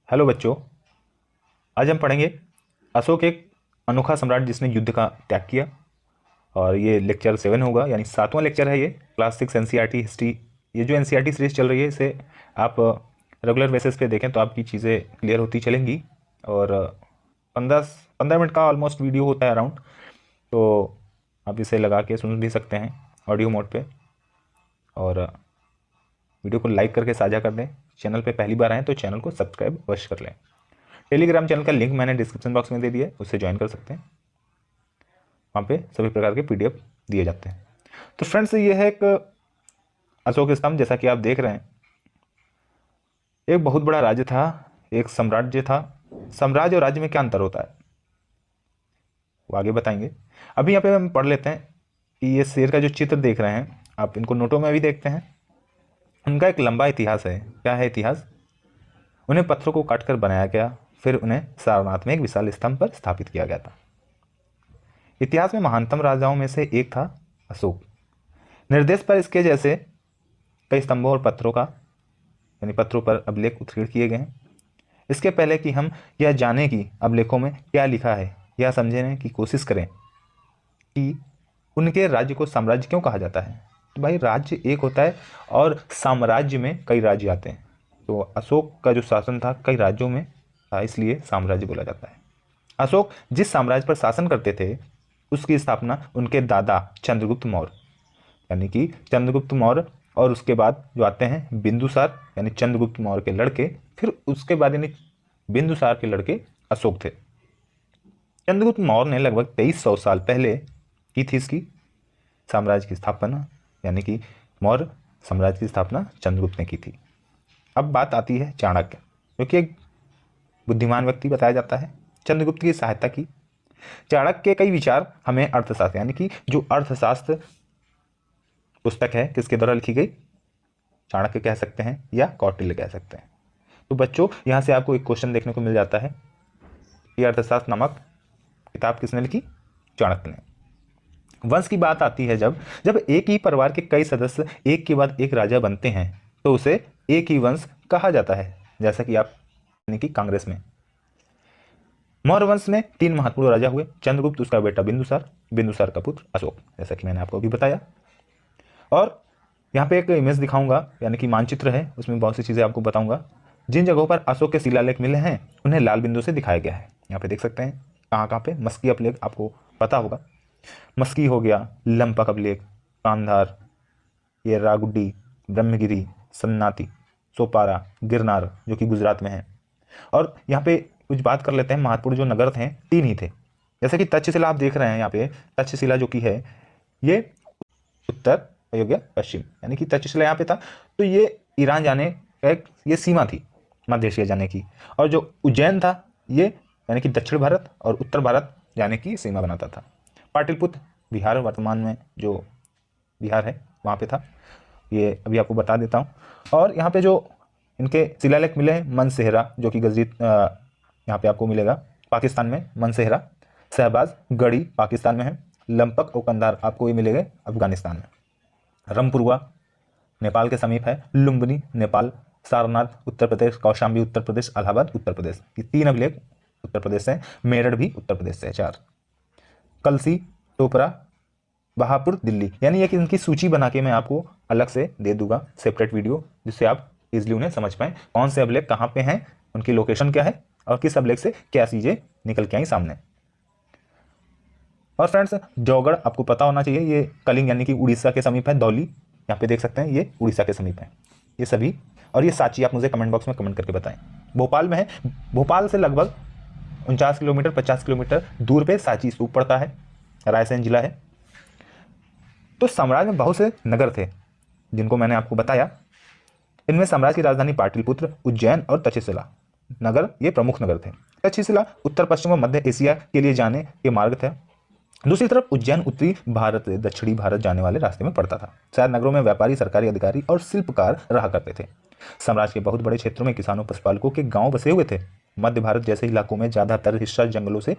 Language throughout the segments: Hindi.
हेलो बच्चों, आज हम पढ़ेंगे अशोक एक अनोखा सम्राट जिसने युद्ध का त्याग किया। और ये लेक्चर 7 होगा, यानी 7वां लेक्चर है ये क्लास 6 एनसीईआरटी हिस्ट्री। ये जो एनसीईआरटी सीरीज चल रही है इसे आप रेगुलर बेसिस पे देखें तो आपकी चीज़ें क्लियर होती चलेंगी। और 15 मिनट का ऑलमोस्ट वीडियो होता है अराउंड, तो आप इसे लगा के सुन भी सकते हैं ऑडियो मोड पे। और वीडियो को लाइक करके साझा कर दें। चैनल पे पहली बार आएँ तो चैनल को सब्सक्राइब अवश्य कर लें। टेलीग्राम चैनल का लिंक मैंने डिस्क्रिप्शन बॉक्स में दे दिया है, उससे ज्वाइन कर सकते हैं। वहाँ पे सभी प्रकार के पीडीएफ दिए जाते हैं। तो फ्रेंड्स, ये है एक अशोक स्तंभ, जैसा कि आप देख रहे हैं। एक बहुत बड़ा राज्य था, एक साम्राज्य था। साम्राज्य और राज्य में क्या अंतर होता है वो आगे बताएंगे। अभी यहाँ पे हम पढ़ लेते हैं कि ये शेर का जो चित्र देख रहे हैं आप, इनको नोटों में भी देखते हैं। उनका एक लंबा इतिहास है। क्या है इतिहास? उन्हें पत्थरों को काट कर बनाया गया, फिर उन्हें सारनाथ में एक विशाल स्तंभ पर स्थापित किया गया था। इतिहास में महानतम राजाओं में से एक था अशोक। निर्देश पर इसके जैसे कई स्तंभों और पत्थरों का यानी पत्थरों पर अभिलेख उत्कीर्ण किए गए हैं। इसके पहले कि हम यह जाने कि अभिलेखों में क्या लिखा है, यह समझने की कोशिश करें कि उनके राज्य को साम्राज्य क्यों कहा जाता है। तो भाई, राज्य एक होता है और साम्राज्य में कई राज्य आते हैं। तो अशोक का जो शासन था कई राज्यों में था, इसलिए साम्राज्य बोला जाता है। अशोक जिस साम्राज्य पर शासन करते थे उसकी स्थापना उनके दादा चंद्रगुप्त मौर्य यानी कि चंद्रगुप्त मौर्य, और उसके बाद जो आते हैं बिंदुसार यानी चंद्रगुप्त मौर्य के लड़के, फिर उसके बाद यानी बिंदुसार के लड़के अशोक थे। चंद्रगुप्त मौर्य ने लगभग 2300 साल पहले की थी इसकी साम्राज्य की स्थापना, यानी कि मौर्य साम्राज्य की स्थापना चंद्रगुप्त ने की थी। अब बात आती है चाणक्य, जो कि एक बुद्धिमान व्यक्ति बताया जाता है। चंद्रगुप्त की सहायता की। चाणक्य के कई विचार हमें अर्थशास्त्र यानी कि जो अर्थशास्त्र पुस्तक है किसके द्वारा लिखी गई? चाणक्य कह सकते हैं या कौटिल्य कह सकते हैं। तो बच्चों, यहां से आपको एक क्वेश्चन देखने को मिल जाता है कि अर्थशास्त्र नामक किताब किसने लिखी? चाणक्य ने। वंश की बात आती है जब जब एक ही परिवार के कई सदस्य एक के बाद एक राजा बनते हैं तो उसे एक ही वंश कहा जाता है। जैसा कि आप यानी कि कांग्रेस में मौर्य वंश में 3 महत्वपूर्ण राजा हुए, चंद्रगुप्त, उसका बेटा बिंदुसार, बिंदुसार का पुत्र अशोक, जैसा कि मैंने आपको अभी बताया। और यहाँ पे एक इमेज दिखाऊंगा, यानी कि मानचित्र है, उसमें बहुत सी चीज़ें आपको बताऊंगा। जिन जगहों पर अशोक के शिलालेख मिले हैं उन्हें लाल बिंदु से दिखाया गया है। यहाँ पे देख सकते हैं कहाँ कहाँ पे। मस्की अभिलेख आपको पता होगा, मस्की हो गया, लंपक अभिलेख, कांधार, ये रागुड्डी, ब्रह्मगिरी, सन्नाती, सोपारा, गिरनार जो कि गुजरात में है। और यहाँ पे कुछ बात कर लेते हैं। महत्वपूर्ण जो नगर थे 3 ही थे, जैसे कि तक्षशिला आप देख रहे हैं यहाँ पे। तक्षशिला जो कि है ये उत्तर, हो गया पश्चिम, यानी कि तक्षशिला यहाँ पे था। तो ये ईरान जाने का एक ये सीमा थी, मध्य एशिया जाने की। और जो उज्जैन था ये यानी कि दक्षिण भारत और उत्तर भारत जाने की सीमा बनाता था। पाटलिपुत्र बिहार, वर्तमान में जो बिहार है वहाँ पे था। ये अभी आपको बता देता हूँ। और यहाँ पे जो इनके शिलालेख मिले हैं, मनसेहरा जो कि गजरीत यहाँ पे आपको मिलेगा पाकिस्तान में, मनसेहरा। शहबाज गढ़ी पाकिस्तान में है। लंपक और कंधार आपको ये मिलेंगे अफगानिस्तान में। रमपुरवा नेपाल के समीप है। लुम्बिनी नेपाल। सारनाथ उत्तर प्रदेश। कौशाम्बी उत्तर प्रदेश। इलाहाबाद उत्तर प्रदेश। ये 3 अभिलेख उत्तर प्रदेश से। मेरठ भी उत्तर प्रदेश से है 4। कलसी, टोपरा, बहापुर दिल्ली। यानी एक इनकी सूची बना के मैं आपको अलग से दे दूंगा सेपरेट वीडियो, जिससे आप इजिली उन्हें समझ पाएँ कौन से अभिलेख कहाँ पे हैं, उनकी लोकेशन क्या है और किस अभिलेख से क्या चीज़ें निकल के आई सामने। और फ्रेंड्स, जौगढ़ आपको पता होना चाहिए, ये कलिंग यानी कि उड़ीसा के समीप है। दौली यहाँ पे देख सकते हैं, ये उड़ीसा के समीप है ये सभी। और ये सांची आप मुझे कमेंट बॉक्स में कमेंट करके बताएं। भोपाल में है। भोपाल से लगभग 49 किलोमीटर 50 किलोमीटर दूर पे सांची स्तूप पड़ता है। रायसेन जिला है। तो साम्राज्य में बहुत से नगर थे जिनको मैंने आपको बताया। इनमें साम्राज्य की राजधानी पाटलिपुत्र, उज्जैन और तक्षशिला नगर ये प्रमुख नगर थे। तक्षशिला उत्तर पश्चिम और मध्य एशिया के लिए जाने के मार्ग थे। दूसरी तरफ उज्जैन उत्तरी भारत से दक्षिणी भारत जाने वाले रास्ते में पड़ता था। शायद नगरों में व्यापारी, सरकारी अधिकारी और शिल्पकार रहा करते थे। साम्राज्य के बहुत बड़े क्षेत्रों में किसानों, पशुपालकों के गांव बसे हुए थे। मध्य भारत जैसे इलाकों में ज्यादातर हिस्सा जंगलों से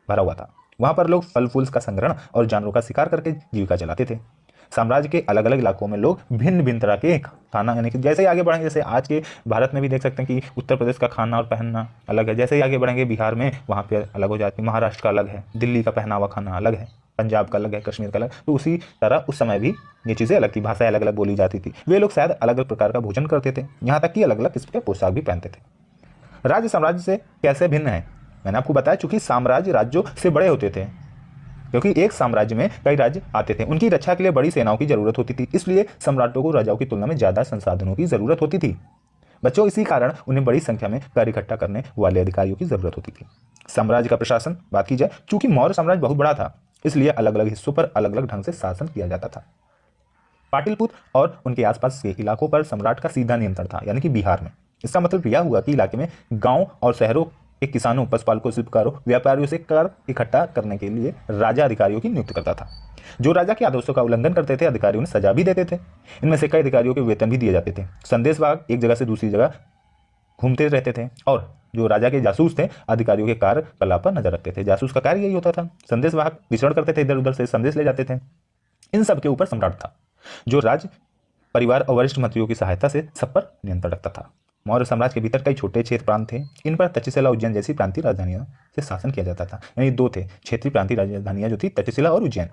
भरा हुआ था। वहां पर लोग फल फूल का संग्रहण और जानवरों का शिकार करके जीविका चलाते थे। साम्राज्य के अलग अलग इलाकों में लोग भिन्न भिन्न तरह के खाना, यानी कि जैसे ही आगे बढ़ेंगे, जैसे आज के भारत में भी देख सकते हैं कि उत्तर प्रदेश का खाना और पहनना अलग है। जैसे ही आगे बढ़ेंगे बिहार में, वहाँ पे अलग हो जाती है, महाराष्ट्र का अलग है, दिल्ली का पहनावा खाना अलग है, पंजाब का अलग है, कश्मीर का अलग। तो उसी तरह उस समय भी ये चीज़ें अलग थी, भाषाएं अलग अलग बोली जाती थी। वे लोग शायद अलग अलग प्रकार का भोजन करते थे, यहाँ तक कि अलग अलग किस्म के पोशाक भी पहनते थे। राज्य साम्राज्य से कैसे भिन्न है? मैंने आपको बताया, चूंकि साम्राज्य राज्यों से बड़े होते थे, क्योंकि एक साम्राज्य में कई राज्य आते थे, उनकी रक्षा के लिए बड़ी सेनाओं की जरूरत होती थी, इसलिए सम्राटों को राजाओं की तुलना में ज्यादा संसाधनों की जरूरत होती थी। बच्चों, इसी कारण उन्हें बड़ी संख्या में कार्य इकट्ठा करने वाले अधिकारियों की जरूरत होती थी। साम्राज्य का प्रशासन बात की जाए, चूंकि मौर्य साम्राज्य बहुत बड़ा था, इसलिए अलग अलग हिस्सों पर अलग अलग ढंग से शासन किया जाता था। पाटलिपुत्र और उनके आसपास के इलाकों पर सम्राट का सीधा नियंत्रण था, यानी कि बिहार में। इसका मतलब यह हुआ कि इलाके में गांव और शहरों के किसानों, पशुपालकों, शिल्पकारों, व्यापारियों से कर इकट्ठा करने के लिए राजा अधिकारियों की नियुक्ति करता था। जो राजा के आदेशों का उल्लंघन करते थे, अधिकारियों ने सजा भी देते थे। इनमें से कई अधिकारियों के वेतन भी दिए जाते थे। संदेशवाहक एक जगह से दूसरी जगह घूमते रहते थे, और जो राजा के जासूस थे, अधिकारियों के कार्यकलाप पर नजर रखते थे। जासूस का कार्य यही होता था। संदेशवाहक विचरण करते थे, इधर उधर से संदेश ले जाते थे। इन सब के ऊपर सम्राट था, जो राज परिवार और वरिष्ठ मंत्रियों की सहायता से सब पर नियंत्रण रखता था। मौर्य साम्राज्य के भीतर कई छोटे क्षेत्र प्रांत थे। इन पर तक्षशिला, उज्जैन जैसी प्रांतीय राजधानियों से शासन किया जाता था। यानी दो थे क्षेत्रीय प्रांतीय राजधानियां, जो थी तक्षशिला और उज्जैन।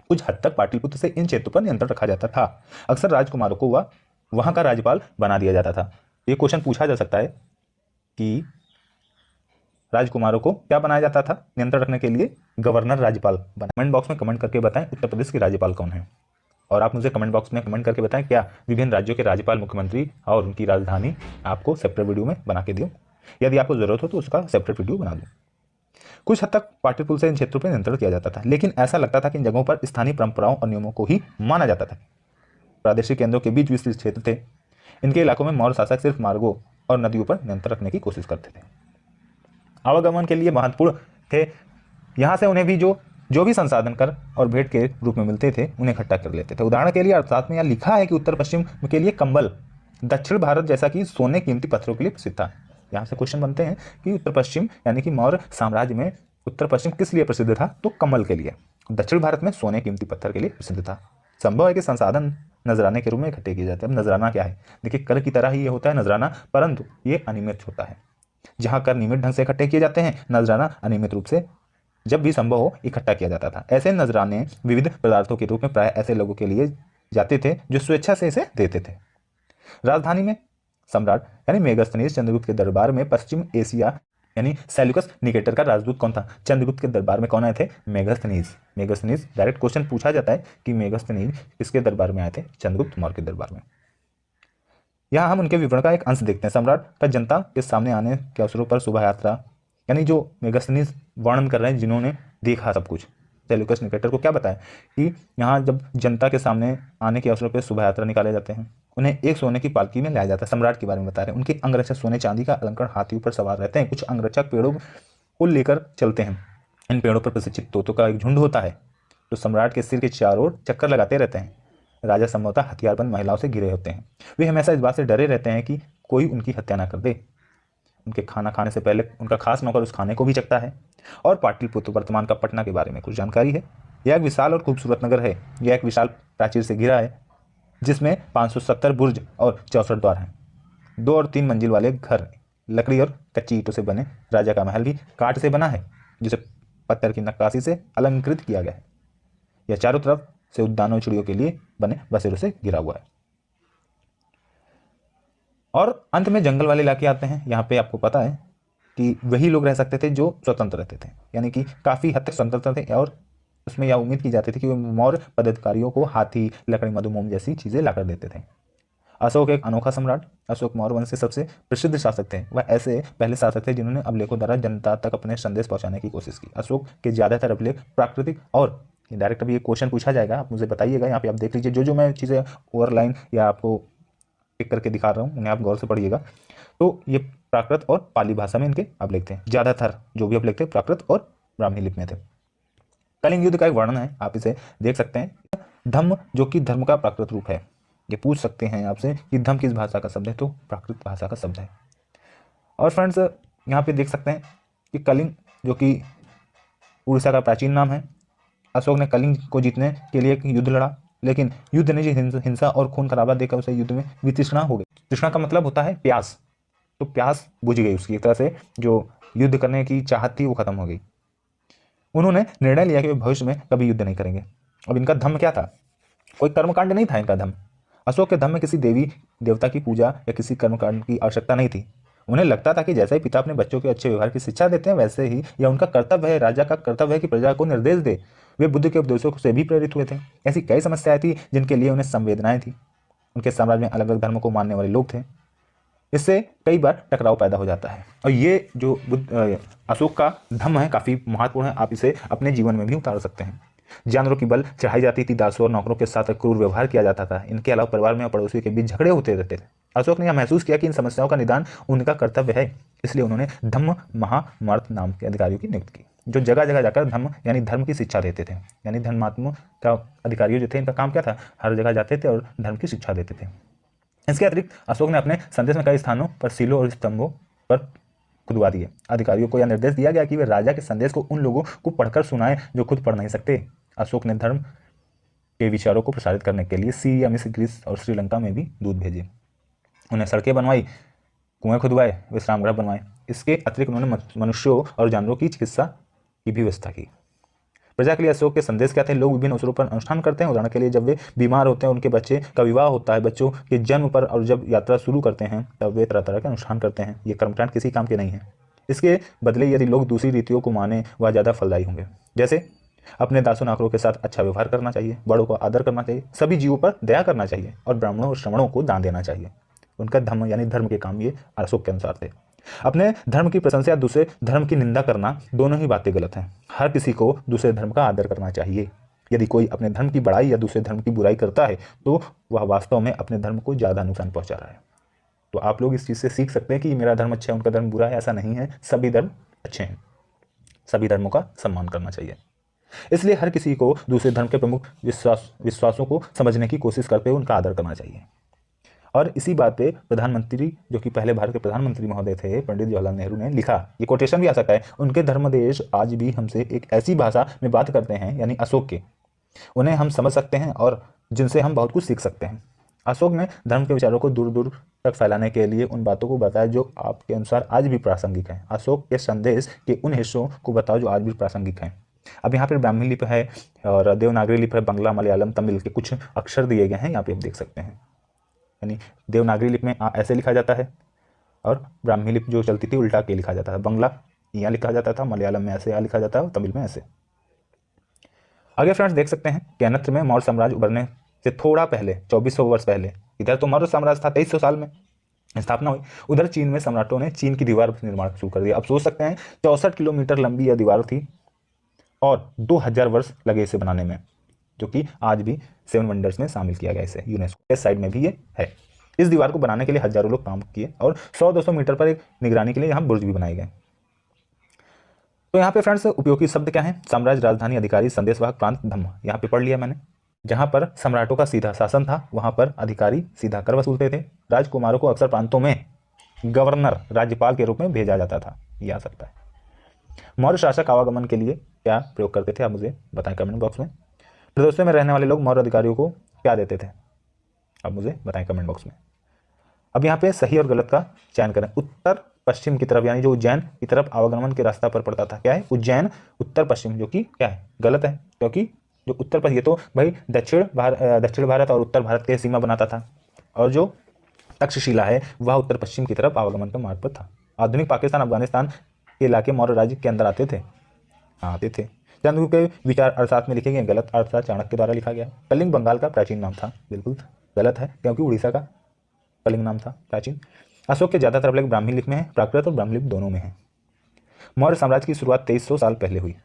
कुछ हद तक पाटलिपुत्र से इन क्षेत्रों पर नियंत्रण रखा जाता था। अक्सर राजकुमारों को वहां का राज्यपाल बना दिया जाता था। ये क्वेश्चन पूछा जा सकता है कि राजकुमारों को क्या बनाया जाता था नियंत्रण रखने के लिए? गवर्नर राज्यपाल बना। कमेंट बॉक्स में कमेंट करके बताएं उत्तर प्रदेश के राज्यपाल कौन है। और आप मुझे कमेंट बॉक्स में कमेंट करके बताएं, क्या विभिन्न राज्यों के राज्यपाल, मुख्यमंत्री और उनकी राजधानी आपको सेपरेट वीडियो में बना के दूं? यदि आपको जरूरत हो तो उसका सेपरेट वीडियो बना दूं। कुछ हद तक पाटलिपुत्र से इन क्षेत्रों पर नियंत्रण किया जाता था, लेकिन ऐसा लगता था कि इन जगहों पर स्थानीय परंपराओं और नियमों को ही माना जाता था। प्रादेशिक केंद्रों के बीच विस्तृत क्षेत्र थे। इनके इलाकों में मौर्य शासक सिर्फ मार्गों और नदियों पर नियंत्रण रखने की कोशिश करते थे। आवागमन के लिए महत्वपूर्ण थे। यहाँ से उन्हें भी जो भी संसाधन कर और भेंट के रूप में मिलते थे, उन्हें इकट्ठा कर लेते थे। उदाहरण के लिए अर्थात में यहाँ लिखा है कि उत्तर पश्चिम के लिए कंबल, दक्षिण भारत जैसा कि सोने, कीमती पत्थरों के लिए प्रसिद्ध था। यहाँ से क्वेश्चन बनते हैं कि उत्तर पश्चिम यानी कि मौर्य साम्राज्य में उत्तर पश्चिम किस लिए प्रसिद्ध था? तो कंबल के लिए। दक्षिण भारत में सोने, कीमती पत्थर के लिए प्रसिद्ध था। संभव है कि संसाधन नजराने के रूप में इकट्ठे किए जाते हैं। अब नजराना क्या है? देखिए, कर की तरह ही ये होता है नजराना, परंतु ये अनियमित होता है। जहाँ कर नियमित ढंग से इकट्ठे किए जाते हैं, नजराना अनियमित रूप से जब भी संभव हो इकट्ठा किया जाता था। ऐसे नजराने विविध पदार्थों के रूप में प्राय ऐसे लोगों के लिए जाते थे जो स्वेच्छा से इसे देते थे। राजधानी में सम्राट यानी मेगास्थनीज चंद्रगुप्त के दरबार में पश्चिम एशिया यानी सेल्यूकस निकेटर का राजदूत कौन था? चंद्रगुप्त के दरबार में कौन आए थे? मेगास्थनीज। मेगास्थनीज डायरेक्ट क्वेश्चन पूछा जाता है कि मेगास्थनीज किसके दरबार में आए थे? चंद्रगुप्त मौर्य के दरबार में। यहाँ हम उनके विवरण का एक अंश देखते हैं। सम्राट का जनता के सामने आने के अवसरों पर शोभा यात्रा, यानी जो मेगास्थनीज वर्णन कर रहे हैं, जिन्होंने देखा सब कुछ, सेल्यूकस निकेटर को क्या बताया कि यहाँ जब जनता के सामने आने के अवसरों पर शोभा यात्रा निकाले जाते हैं, उन्हें एक सोने की पालकी में लाया जाता है। सम्राट के बारे में बता रहे हैं। उनके अंगरक्षक सोने चांदी का अलंकरण हाथियों पर सवार रहते हैं। कुछ अंगरक्षक पेड़ों को लेकर चलते हैं। इन पेड़ों पर प्रशिक्षित तोतों का एक झुंड होता है जो सम्राट के सिर के चारों ओर चक्कर लगाते रहते हैं। राजा संभवतः हथियारबंद महिलाओं से घिरे होते हैं। वे हमेशा इस बात से डरे रहते हैं कि कोई उनकी हत्या ना कर दे। उनके खाना खाने से पहले उनका खास नौकर उस खाने को भी चखता है। और पाटलिपुत्र वर्तमान का पटना के बारे में कुछ जानकारी है। यह एक विशाल और खूबसूरत नगर है। यह एक विशाल प्राचीर से घिरा है, जिसमें 570 बुर्ज और 64 द्वार हैं। 2 और 3 मंजिल वाले घर लकड़ी और कच्ची ईंटों से बने। राजा का महल भी काठ से बना है, जिसे पत्थर की नक्काशी से अलंकृत किया गया है। यह चारों तरफ से उद्यानों, चिड़ियों के लिए बने बसेरों से घिरा हुआ है। और अंत में जंगल वाले इलाके आते हैं। यहाँ पे आपको पता है कि वही लोग रह सकते थे जो स्वतंत्र रहते थे, यानी कि काफ़ी हद तक स्वतंत्र थे। और उसमें यह उम्मीद की जाती थी कि वे मौर्य पदाधिकारियों को हाथी, लकड़ी, मधुमोम जैसी चीज़ें लाकर देते थे। अशोक एक अनोखा सम्राट। अशोक मौर्य वंश के सबसे प्रसिद्ध शासक थे। वह ऐसे पहले शासक थे जिन्होंने अभिलेखों द्वारा जनता तक अपने संदेश पहुंचाने की कोशिश की। अशोक के ज़्यादातर अभिलेख प्राकृतिक और डायरेक्ट, अभी ये क्वेश्चन पूछा जाएगा, आप मुझे बताइएगा। यहाँ पे आप देख लीजिए, जो मैं चीज़ें ओवरलाइन या आपको पिक करके दिखा रहा हूँ, उन्हें आप गौर से पढ़िएगा। तो ये प्राकृत और पाली भाषा में इनके अभिलेख थे। ज़्यादातर जो भी अभिलेख थे प्राकृत और ब्राह्मी लिपि में थे। कलिंग युद्ध का एक वर्णन है, आप इसे देख सकते हैं। धम्म, जो कि धर्म का प्राकृत रूप है। ये पूछ सकते हैं आपसे कि धम्म किस भाषा का शब्द है, तो प्राकृत भाषा का शब्द है। और फ्रेंड्स, यहाँ पे देख सकते हैं कि कलिंग, जो कि उड़ीसा का प्राचीन नाम है। अशोक ने कलिंग को जीतने के लिए एक युद्ध लड़ा। लेकिन युद्ध ने जो हिंसा और खून खराबा देकर उसे युद्ध में वितृष्णा हो गई। तृष्णा का मतलब होता है प्यास, तो प्यास बुझ गई उसकी, एक तरह से जो युद्ध करने की चाहत थी वो खत्म हो गई। उन्होंने निर्णय लिया कि वे भविष्य में कभी युद्ध नहीं करेंगे। अब इनका धर्म क्या था? कोई कर्मकांड नहीं था इनका धर्म। अशोक के धर्म में किसी देवी देवता की पूजा या किसी कर्मकांड की आवश्यकता नहीं थी। उन्हें लगता था कि जैसे ही पिता अपने बच्चों के अच्छे व्यवहार की शिक्षा देते हैं, वैसे ही यह उनका कर्तव्य है, राजा का कर्तव्य है कि प्रजा को निर्देश दे। वे बुद्ध के उपदेशों से भी प्रेरित हुए थे। ऐसी कई समस्याएं थी जिनके लिए उन्हें संवेदनाएं थी। उनके साम्राज्य में अलग अलग धर्मों को मानने वाले लोग थे। इससे कई बार टकराव पैदा हो जाता है। और ये जो अशोक का धर्म है काफ़ी महत्वपूर्ण है। आप इसे अपने जीवन में भी उतार सकते हैं। जानवरों की बल चढ़ाई जाती थी, दासों और नौकरों के साथ क्रूर व्यवहार किया जाता था। इनके अलावा परिवार में और पड़ोसियों के बीच झगड़े होते रहते थे। अशोक ने यह महसूस किया कि इन समस्याओं का निदान उनका कर्तव्य है, इसलिए उन्होंने धम्म महामर्त नाम के अधिकारियों की नियुक्ति की, जो जगह जगह जाकर धर्म की शिक्षा देते थे। यानी धर्मात्मा का अधिकारियों जो थे, इनका काम क्या था? हर जगह जाते थे और धर्म की शिक्षा देते थे। इसके अतिरिक्त अशोक ने अपने संदेश में कई स्थानों पर सीलों और स्तंभों पर खुदवा दिए। अधिकारियों को यह निर्देश दिया गया कि वे राजा के संदेश को उन लोगों को पढ़कर सुनाएं जो खुद पढ़ नहीं सकते। अशोक ने धर्म के विचारों को प्रसारित करने के लिए सीरिया, मिस्र, ग्रीस और श्रीलंका में भी दूत भेजे। उन्हें सड़कें बनवाई, कुएं खुदवाए, विश्राम गृह बनवाए। इसके अतिरिक्त उन्होंने मनुष्यों और जानवरों की चिकित्सा की भी व्यवस्था की। प्रजा के लिए अशोक के संदेश क्या थे? लोग विभिन्न अवसरों पर अनुष्ठान करते हैं। उदाहरण के लिए जब वे बीमार होते हैं, उनके बच्चे का विवाह होता है, बच्चों के जन्म पर, और जब यात्रा शुरू करते हैं तब वे तरह तरह के अनुष्ठान करते हैं। ये कर्मकांड किसी काम के नहीं है। इसके बदले यदि लोग दूसरी रीतियों को माने, वह ज़्यादा फलदायी होंगे। जैसे अपने दासों नौकरों के साथ अच्छा व्यवहार करना चाहिए, बड़ों को आदर करना चाहिए, सभी जीवों पर दया करना चाहिए और ब्राह्मणों और श्रमणों को दान देना चाहिए। उनका धर्म यानी धर्म के काम ये अशोक के अनुसार थे। अपने धर्म की प्रशंसा या दूसरे धर्म की निंदा करना, दोनों ही बातें गलत हैं। हर किसी को दूसरे धर्म का आदर करना चाहिए। यदि कोई अपने धर्म की बड़ाई या दूसरे धर्म की बुराई करता है तो वह वास्तव में अपने धर्म को ज़्यादा नुकसान पहुंचा रहा है। तो आप लोग इस चीज़ से सीख सकते हैं कि मेरा धर्म अच्छा है, उनका धर्म बुरा है। ऐसा नहीं है, सभी धर्म अच्छे हैं, सभी धर्मों का सम्मान करना चाहिए। इसलिए हर किसी को दूसरे धर्म के प्रमुख विश्वासों को समझने की कोशिश करते हुए उनका आदर करना चाहिए। और इसी बात पे प्रधानमंत्री, जो कि पहले भारत के प्रधानमंत्री महोदय थे, पंडित जवाहरलाल नेहरू ने लिखा, ये कोटेशन भी आ सकता है, उनके धर्मदेश आज भी हमसे एक ऐसी भाषा में बात करते हैं, यानी अशोक के, उन्हें हम समझ सकते हैं और जिनसे हम बहुत कुछ सीख सकते हैं। अशोक ने धर्म के विचारों को दूर दूर तक फैलाने के लिए उन बातों को बताया जो आपके अनुसार आज भी प्रासंगिक है। अशोक के संदेश के उन हिस्सों को बताओ जो आज भी प्रासंगिक हैं। अब यहाँ पर ब्राह्मी लिपि है और देवनागरी लिपि है, बंगला, मलयालम, तमिल के कुछ अक्षर दिए गए हैं, यहाँ पे आप देख सकते हैं। यानी देवनागरी लिपि में ऐसे लिखा जाता है और ब्राह्मी लिपि जो चलती थी उल्टा के लिखा जाता है। बंगला यहाँ लिखा जाता था, मलयालम में ऐसे यहाँ लिखा जाता है और तमिल में ऐसे। आगे फ्रेंड्स देख सकते हैं कैनत्र में मौर्य साम्राज्य उभरने से थोड़ा पहले 2400 वर्ष पहले, इधर तो मौर्य साम्राज्य था 2300 साल में स्थापना हुई, उधर चीन में सम्राटों ने चीन की दीवार निर्माण शुरू कर दिया। अब सोच सकते हैं 64 किलोमीटर लंबी यह दीवार थी और 2000 वर्ष लगे इसे बनाने में, जो कि आज भी 7 वंडर्स में शामिल किया गया इसे, यूनेस्को के साइड में भी ये है। इस दीवार को बनाने के लिए हजारों लोग काम किए और 100-200 मीटर पर एक निगरानी के लिए यहाँ बुर्ज भी बनाए गए। तो यहाँ पे फ्रेंड्स उपयोगी शब्द क्या है? साम्राज्य, राजधानी, अधिकारी, संदेशवाहक, प्रांत, धम्म, यहाँ पे पढ़ लिया मैंने। जहाँ पर सम्राटों का सीधा शासन था वहाँ पर अधिकारी सीधा कर वसूलते थे। राजकुमारों को अक्सर प्रांतों में गवर्नर, राज्यपाल के रूप में भेजा जाता था, ये आ सकता है। मौर्य शासक आवागमन के लिए क्या प्रयोग करते थे, आप मुझे बताएं कमेंट बॉक्स में। प्रदेशों में रहने वाले लोग मौर्य अधिकारियों को क्या देते थे, आप मुझे बताएं कमेंट बॉक्स में। अब यहाँ पे सही और गलत का चयन करें। उत्तर पश्चिम की तरफ, यानी जो उज्जैन की तरफ आवागमन के रास्ता पर पड़ता था, क्या है? उज्जैन उत्तर पश्चिम, जो कि क्या है? गलत है, क्योंकि जो उत्तर पश्चिम, ये तो भाई दक्षिण भारत और उत्तर भारत के सीमा बनाता था, और जो तक्षशिला है वह उत्तर पश्चिम की तरफ आवागमन का मार्ग पर था। आधुनिक पाकिस्तान, अफगानिस्तान के इलाके मौर्य राज्य के अंदर आते थे, आते थे। चंद्रगुप्त के विचार अर्थशास्त्र में लिखे गए, गलत। अर्थशास्त्र चाणक्य के द्वारा लिखा गया। कलिंग बंगाल का प्राचीन नाम था, बिल्कुल गलत है, क्योंकि उड़ीसा का कलिंग नाम था प्राचीन। अशोक के ज़्यादातर अभिलेख ब्राह्मी लिपि में है, प्राकृत और ब्राह्मी लिपि दोनों में है। मौर्य साम्राज्य की शुरुआत 2300 साल पहले हुई।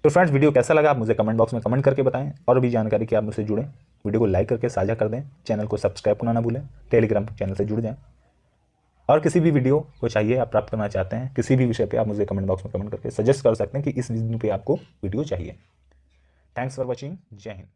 तो फ्रेंड्स वीडियो कैसा लगा आप मुझे कमेंट बॉक्स में कमेंट करके बताएं। और भी जानकारी की आप मुझसे जुड़ें, वीडियो को लाइक करके साझा कर दें, चैनल को सब्सक्राइब करना ना भूलें, टेलीग्राम चैनल से जुड़ जाएं। और किसी भी वीडियो को चाहिए, आप प्राप्त करना चाहते हैं किसी भी विषय पे, आप मुझे कमेंट बॉक्स में कमेंट करके सजेस्ट कर सकते हैं कि इस वीडियो पे आपको वीडियो चाहिए। Thanks for watching. जय हिंद।